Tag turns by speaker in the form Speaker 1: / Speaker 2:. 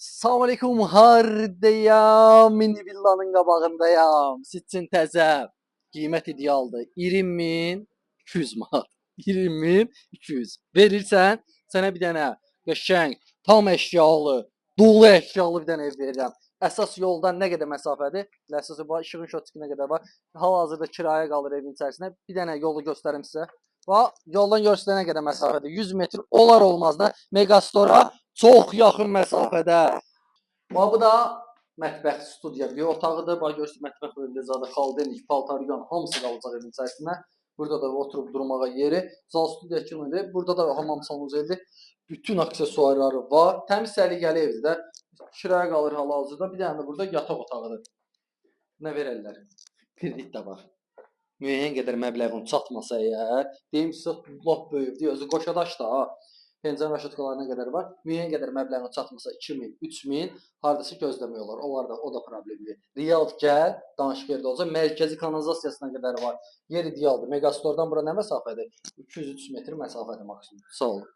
Speaker 1: Salam aleyküm, hardayam, mini villanın qabağındayam. Sizin təzə qiymət idealdır. 20.200 manat. 20.200. Verirsən, sənə bir dənə qəşəng, tam əşyalı, dolu əşyalı bir dənə ev verirəm. Əsas yoldan nə qədər məsafədir? Əsas var, işığın şotiki nə qədər var? Hal-hazırda kiraya qalır evin içərisində. Bir dənə yolu göstərim sizə. Və yoldan göstərənə qədər məsafədir. 100 metr olar olmaz da Megastora çox yaxın məsafədə. Bu da mətbəx, studiya, bir otağıdır. Bax görürsünüz, mətbəx bölümündə zadə xaldenlik, paltaryon hamısı qalacaq evin içərisində. Burada da oturub durmağa yeri. Zal studiya kimidir. Burada da hamam sanuzeldir. Bütün aksesuarları var. Təmiz səliqəli evdir də. Kiraya qalır hal-hazırda. Bir dənə də burada yataq otağıdır. Nə verərlər? Kredit də var. Müəyyən qədər məbləğin çatmasa əgər, deyim sizə lap böyükdür, özü qoşadaş da, pəncərə raşatkalarına qədər var. Müəyyən qədər məbləğin çatmasa 2000, 3000, hardasa gözləmək olar. Onlar da, o da problemdir. Real gəl, danışıq yerdə olacaq. Mərkəzi kanalizasiyasına qədər var. Yer idealdır. Megastordan bura nə məsafədir? 200-300 metr məsafədir maksimum. Sağ olun.